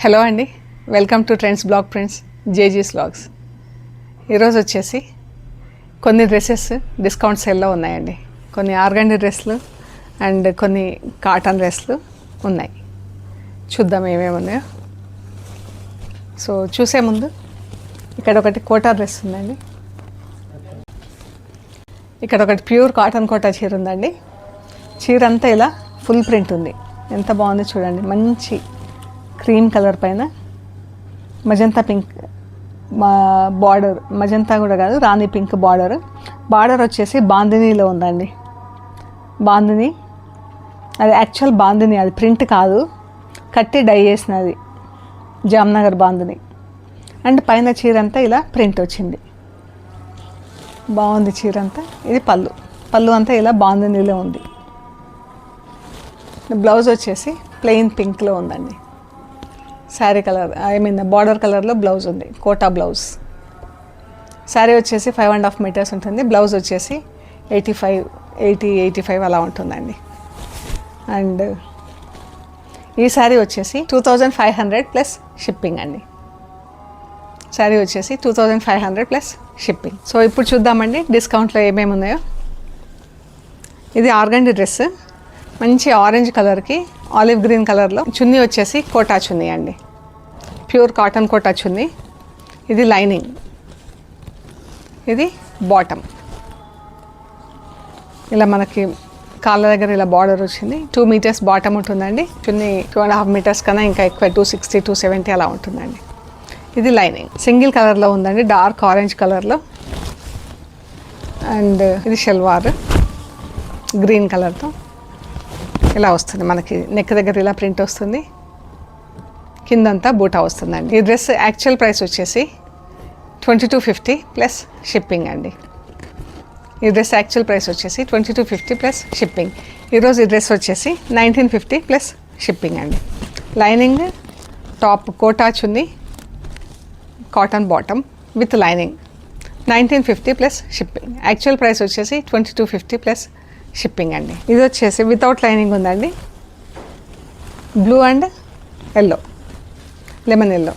Hello అండి, welcome to trends blog prints జేజీస్ vlogs. ఈరోజు వచ్చేసి కొన్ని డ్రెస్సెస్ డిస్కౌంట్ సేల్లో ఉన్నాయండి. కొన్ని ఆర్గండి డ్రెస్లు అండ్ కొన్ని కాటన్ డ్రెస్లు ఉన్నాయి. చూద్దాం ఏమేమి ఉన్నాయో. సో చూసే ముందు ఇక్కడ ఒకటి కోటా డ్రెస్ ఉందండి. ఇక్కడ ఒకటి ప్యూర్ కాటన్ కోటా చీర ఉందండి. చీర అంతా ఇలా ఫుల్ ప్రింట్ ఉంది. ఎంత బాగుంది చూడండి. మంచి క్రీమ్ కలర్ పైన మజంతా పింక్ బార్డర్, మజంతా కూడా కాదు, రాణి పింక్ బార్డర్ వచ్చేసి బాందినీలో ఉందండి. బాందిని అది యాక్చువల్ బాందిని, అది ప్రింట్ కాదు, కట్టి డై చేసినది జామ్నగర్ బాందిని. అండ్ పైన చీర అంతా ఇలా ప్రింట్ వచ్చింది. బాగుంది చీర అంతా. ఇది పళ్ళు అంతా ఇలా బాందినీలో ఉంది. బ్లౌజ్ వచ్చేసి ప్లెయిన్ పింక్లో ఉందండి. శారీ కలర్, బార్డర్ కలర్లో బ్లౌజ్ ఉంది, కోటా బ్లౌజ్. శారీ వచ్చేసి 5.5 మీటర్స్ ఉంటుంది. బ్లౌజ్ వచ్చేసి 85 అలా ఉంటుందండి. అండ్ ఈ శారీ వచ్చేసి 2500 ప్లస్ షిప్పింగ్ అండి. శారీ వచ్చేసి 2500 ప్లస్ షిప్పింగ్. సో ఇప్పుడు చూద్దామండి డిస్కౌంట్లో ఏమేమి ఉన్నాయో. ఇది ఆర్గండి డ్రెస్, మంచి ఆరెంజ్ కలర్కి ఆలివ్ గ్రీన్ కలర్లో. చున్నీ వచ్చేసి కోటా చున్నీ అండి, ప్యూర్ కాటన్ కోటా చున్నీ. ఇది లైనింగ్, ఇది బాటమ్. ఇలా మనకి కాళ్ళ దగ్గర ఇలా బార్డర్ వచ్చింది. 2 మీటర్స్ బాటమ్ ఉంటుందండి. చున్నీ 2.5 మీటర్స్ కన్నా ఇంకా ఎక్కువ, 260 270 అలా ఉంటుందండి. ఇది లైనింగ్, సింగిల్ కలర్లో ఉందండి, డార్క్ ఆరెంజ్ కలర్లో. అండ్ ఇది షల్వార్ గ్రీన్ కలర్తో ఇలా వస్తుంది. మనకి నెక్ దగ్గర ఇలా ప్రింట్ వస్తుంది, కిందంతా బూటా వస్తుందండి. ఈ డ్రెస్ యాక్చువల్ ప్రైస్ వచ్చేసి 2250 ప్లస్ షిప్పింగ్ అండి. ఈ డ్రెస్ యాక్చువల్ ప్రైస్ వచ్చేసి 2250 ప్లస్ షిప్పింగ్. ఈరోజు ఈ డ్రెస్ వచ్చేసి 1950 ప్లస్ షిప్పింగ్ అండి. లైనింగ్ టాప్ కోటా చున్నీ, cotton bottom with lining, 1950 plus shipping. Actual price వచ్చేసి 2250 ప్లస్ షిప్పింగ్ అండి. ఇది వచ్చేసి వితౌట్ లైనింగ్ ఉందండి. Blue and yellow, lemon yellow.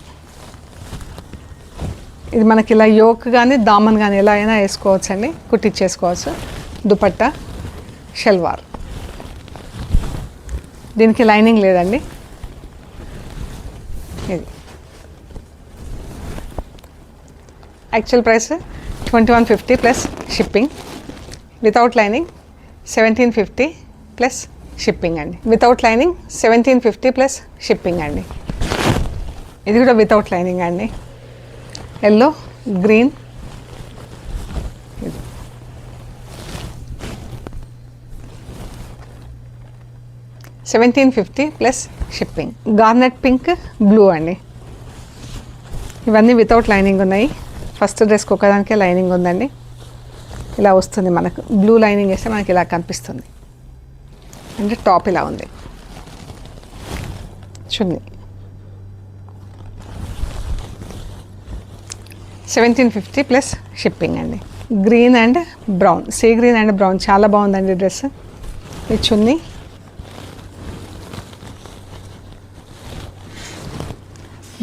ఇది మనకి ఇలా యోక్ కానీ దామన్ కానీ ఎలా అయినా వేసుకోవచ్చు అండి, కుట్టించేసుకోవచ్చు. దుపట్టా షల్వార్, దీనికి లైనింగ్ లేదండి. ఇది actual price 2150 plus shipping. Without lining 1750 plus shipping అండి. వితౌట్ లైనింగ్ 1750 ప్లస్ షిప్పింగ్ అండి. ఇది కూడా వితౌట్ లైనింగ్ అండి. Yellow green, 1750 plus shipping. Garnet pink, blue అండి. ఇవన్నీ వితౌట్ లైనింగ్ ఉన్నాయి. ఫస్ట్ డ్రెస్కి ఒకదానికే లైనింగ్ ఉందండి. ఇలా వస్తుంది మనకు. బ్లూ లైనింగ్ వేస్తే మనకి ఇలా కనిపిస్తుంది. అంటే టాప్ ఇలా ఉంది. చున్నీ 1750 ప్లస్ షిప్పింగ్ అండి. Green and brown, sea green and brown, చాలా బాగుందండి డ్రెస్. ఈ చున్నీ,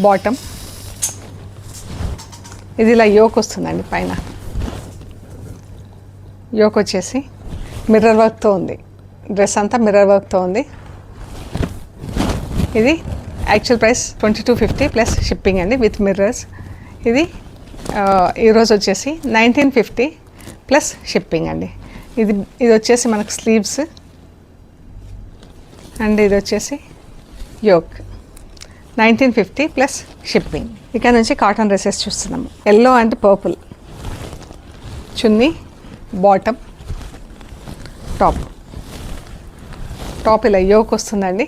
బాటమ్. ఇది ఇలా యోక్ వస్తుందండి. పైన యోక్ వచ్చేసి మిర్రర్ వర్క్తో ఉంది. డ్రెస్ అంతా మిర్రర్ వర్క్తో ఉంది. ఇది యాక్చువల్ ప్రైస్ 2250 ప్లస్ షిప్పింగ్ అండి విత్ మిర్రర్స్. ఇది ఈరోజు వచ్చేసి 1950 ప్లస్ షిప్పింగ్ అండి. ఇది వచ్చేసి మనకు స్లీవ్స్ అండ్ ఇది వచ్చేసి యోక్, 1950 ప్లస్ షిప్పింగ్. ఇక్కడ నుంచి కాటన్ డ్రెస్సెస్ చూస్తున్నాము. Yellow and purple chunni, bottom, top ఇలా యోక్ వస్తుందండి.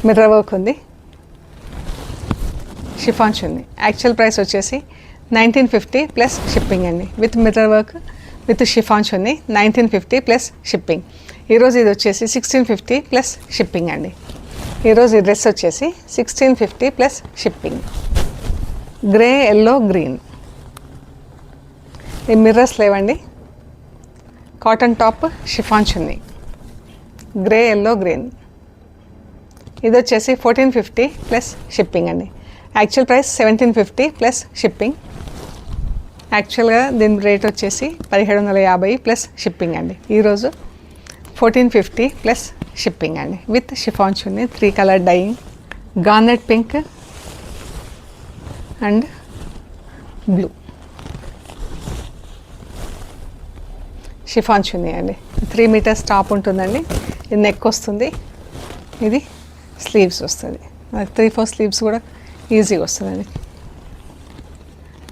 మిర్రర్ వర్క్ ఉంది. షిఫాన్ చున్నీ. యాక్చువల్ ప్రైస్ వచ్చేసి 1950 ప్లస్ షిప్పింగ్ అండి. With mirror work with chiffon chunni, 1950 plus shipping. ఈరోజు ఇది వచ్చేసి 1650 ప్లస్ షిప్పింగ్ అండి. ఈరోజు ఈ డ్రెస్ వచ్చేసి 1650 plus shipping. Grey, yellow, green. ఈ మిర్రర్స్ లేవండి. కాటన్ టాప్, షిఫాన్ చున్నీ, గ్రే, ఎల్లో, గ్రీన్. ఇది వచ్చేసి 1450 ప్లస్ షిప్పింగ్ అండి. Actual price 1750 plus shipping. యాక్చువల్గా దీని రేట్ వచ్చేసి 1750 ప్లస్ షిప్పింగ్ అండి. ఈరోజు 1450 ప్లస్ షిప్పింగ్ అండి. With chiffon chunni, 3 colour dyeing, garnet pink and blue chiffon chunni అండి. 3 మీటర్స్ టాప్ ఉంటుందండి. ఇది నెక్ వస్తుంది, ఇది స్లీవ్స్ వస్తుంది. 3-4 స్లీవ్స్ కూడా ఈజీగా వస్తుందండి.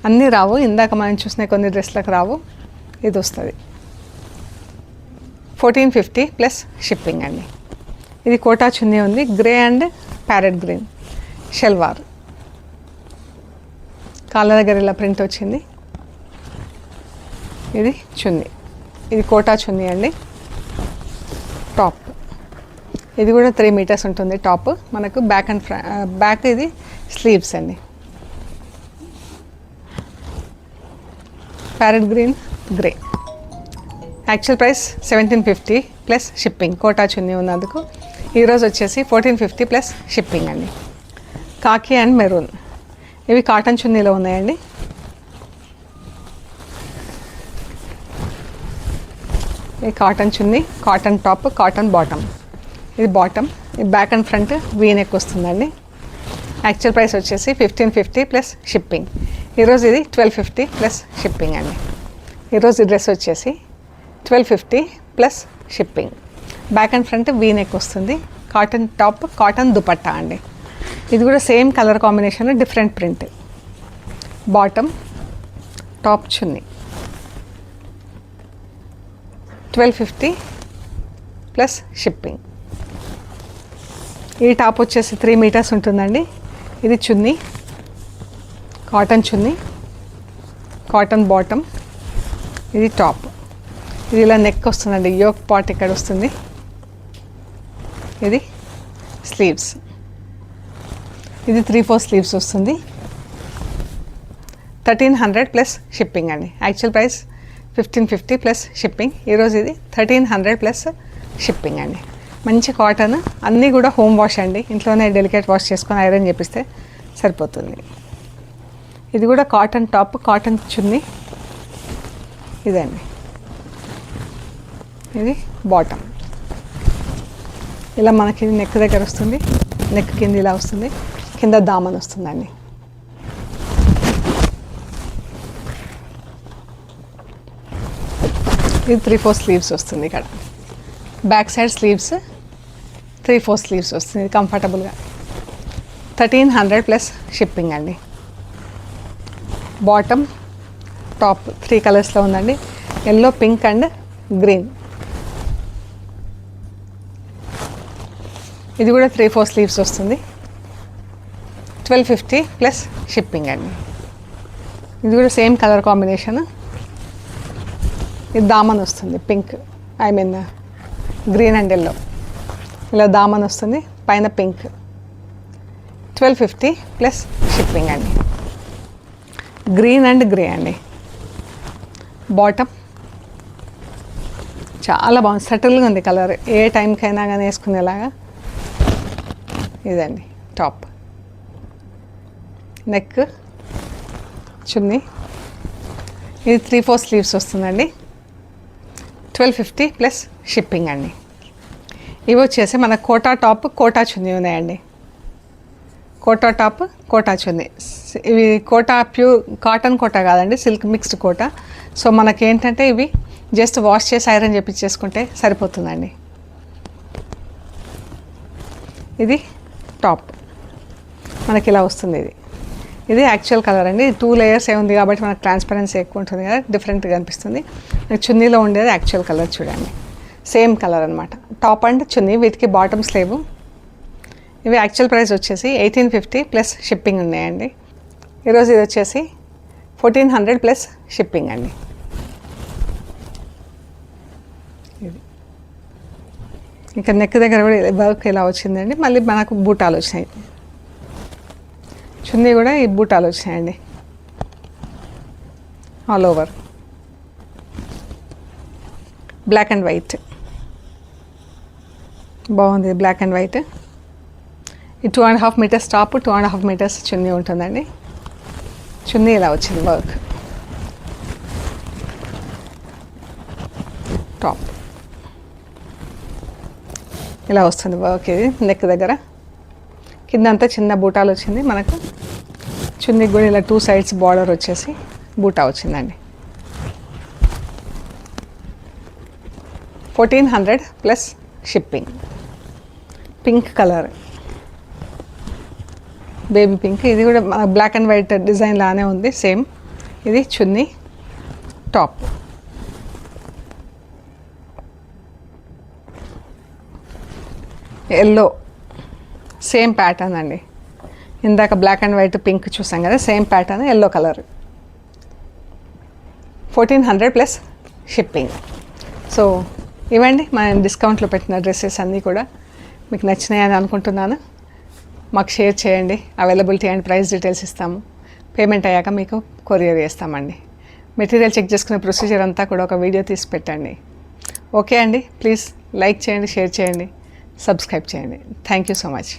అన్నీ రావు, ఇందాక మనం చూసిన కొన్ని డ్రెస్లకు రావు, ఇది వస్తుంది. 1450 ప్లస్ షిప్పింగ్ అండి. ఇది కోటా చున్నీ ఉంది, grey and parrot green salwar. కాళ్ళ దగ్గర ఇలా ప్రింట్ వచ్చింది. ఇది చున్నీ, ఇది కోటా చున్నీ అండి. టాప్ ఇది కూడా 3 మీటర్స్ ఉంటుంది టాప్. మనకు బ్యాక్ అండ్ బ్యాక్ ఇది స్లీవ్స్ అండి. Parrot green, grey. Actual price 1750 plus shipping. Kota chunni ఉన్నందుకు ఈరోజు వచ్చేసి 1450 ప్లస్ షిప్పింగ్ అండి. కాకి అండ్ మెరూన్, ఇవి కాటన్ చున్నీలో ఉన్నాయండి. ఇది cotton chunni, cotton top, cotton bottom. ఇది బాటమ్, ఇది back and front V neck వస్తుందండి. యాక్చువల్ ప్రైస్ వచ్చేసి 1550 ప్లస్ షిప్పింగ్. ఈరోజు ఇది 1250 ప్లస్ షిప్పింగ్ అండి. ఈరోజు ఈ డ్రెస్ వచ్చేసి 1250 plus shipping. Back and front V neck వస్తుంది. కాటన్ టాప్, కాటన్ దుపట్టా అండి. ఇది కూడా same colour combination, different print. Bottom, top chunni 1250 plus shipping. ఈ టాప్ వచ్చేసి 3 మీటర్స్ ఉంటుందండి. ఇది chunni, cotton chunni, cotton bottom, ఇది టాప్. ఇది ఇలా నెక్ వస్తుందండి, యోక్ పార్ట్ ఇక్కడ వస్తుంది. ఇది స్లీవ్స్, ఇది 3-4 స్లీవ్స్ వస్తుంది. 1300 ప్లస్ షిప్పింగ్ అండి. Actual price 1550 plus shipping. ఈరోజు ఇది 1300 ప్లస్ షిప్పింగ్ అండి. మంచి కాటన్, అన్నీ కూడా హోమ్ వాష్ అండి. ఇంట్లోనే డెలికేట్ వాష్ చేసుకొని ఐరన్ చేపిస్తే సరిపోతుంది. ఇది కూడా కాటన్ టాప్, కాటన్ చున్నీ. ఇదండి, ఇది బాటమ్. ఇలా మనకి నెక్ దగ్గర వస్తుంది, నెక్ కింద ఇలా వస్తుంది, కింద దామన్ వస్తుందండి. ఇది 3-4 స్లీవ్స్ వస్తుంది. ఇక్కడ బ్యాక్ సైడ్ స్లీవ్స్ 3-4 స్లీవ్స్ వస్తుంది కంఫర్టబుల్గా. 1300 ప్లస్ షిప్పింగ్ అండి. బాటమ్, టాప్ 3 కలర్స్లో ఉందండి, ఎల్లో, పింక్ అండ్ గ్రీన్. ఇది కూడా 3-4 స్లీవ్స్ వస్తుంది. 1250 ప్లస్ షిప్పింగ్ అండి. ఇది కూడా సేమ్ కలర్ కాంబినేషన్. ఇది దామన్ వస్తుంది, pink, I mean green and yellow. ఇలా దామన్ వస్తుంది, పైన పింక్. 1250 ప్లస్ షిప్పింగ్ అండి. గ్రీన్ అండ్ గ్రే అండి. బాటమ్ చాలా బాగుంది, సటిల్గా ఉంది కలర్, ఏ టైంకైనా కానీ వేసుకునేలాగా. ఇదండి టాప్, నెక్, చున్నీ. ఇది 3-4 స్లీవ్స్ వస్తుందండి. 1250 ప్లస్ షిప్పింగ్ అండి. ఇవి వచ్చేసి మన కోటా టాప్, కోటా చున్నీ ఉన్నాయండి. కోటా టాప్, కోటా చున్నీ. ఇవి కోటా ప్యూర్ కాటన్ కోటా కాదండి, సిల్క్ మిక్స్డ్ కోటా. సో మనకి ఏంటంటే ఇవి జస్ట్ వాష్ చేసి ఐరన్ చేపించేసుకుంటే సరిపోతుందండి. ఇది టాప్, మనకి ఇలా వస్తుంది. ఇది యాక్చువల్ కలర్ అండి. 2 లేయర్స్ ఉంది కాబట్టి మనకు ట్రాన్స్పరెన్సీ ఎక్కువ ఉంటుంది కదా, డిఫరెంట్గా అనిపిస్తుంది. చున్నీలో ఉండేది యాక్చువల్ కలర్ చూడండి, సేమ్ కలర్ అనమాట. టాప్ అండ్ చున్నీ, వీటికి బాటమ్స్ లేవు. ఇవి యాక్చువల్ ప్రైస్ వచ్చేసి 1850 ప్లస్ షిప్పింగ్ ఉన్నాయండి. ఈరోజు ఇది వచ్చేసి 1400 ప్లస్ షిప్పింగ్ అండి. ఇది ఇంకా నెక్ దగ్గర కూడా వర్క్ ఇలా వచ్చిందండి. మళ్ళీ మనకు బూటాలు వచ్చినాయి, చున్నీ కూడా ఈ బూటాలు వచ్చినాయండి all over. Black and white బాగుంది, బ్లాక్ అండ్ వైట్. ఈ 2.5 మీటర్స్ టాప్, 2.5 మీటర్స్ చున్నీ ఉంటుందండి. చున్నీ ఇలా వచ్చింది వర్క్. టాప్ ఇలా వస్తుంది వర్క్. ఇది నెక్ దగ్గర కిందంతా చిన్న బూటాలు వచ్చింది మనకు. చున్నీకి కూడా ఇలా 2 సైడ్స్ బార్డర్ వచ్చేసి బూటా వచ్చిందండి. 1400 plus shipping. Pink colour, baby pink. ఇది కూడా బ్లాక్ అండ్ వైట్ డిజైన్ లానే ఉంది సేమ్. ఇది చున్నీ, టాప్. ఎల్లో సేమ్ ప్యాటర్న్ అండి. ఇందాక బ్లాక్ అండ్ వైట్ పింక్ చూసాం కదా, same pattern yellow colour. 1400 plus shipping. So ఇవ్వండి మన డిస్కౌంట్లో పెట్టిన డ్రెస్సెస్ అన్నీ కూడా మీకు నచ్చినాయని అనుకుంటున్నాను. మాకు షేర్ చేయండి. అవైలబిలిటీ అండ్ ప్రైస్ డీటెయిల్స్ ఇస్తాము. పేమెంట్ అయ్యాక మీకు కొరియర్ చేస్తామండి. మెటీరియల్ చెక్ చేసుకునే ప్రొసీజర్ అంతా కూడా ఒక వీడియో తీసి పెట్టండి. ఓకే అండి, ప్లీజ్ లైక్ చేయండి, షేర్ చేయండి, సబ్స్క్రైబ్ చేయండి. Thank you so much.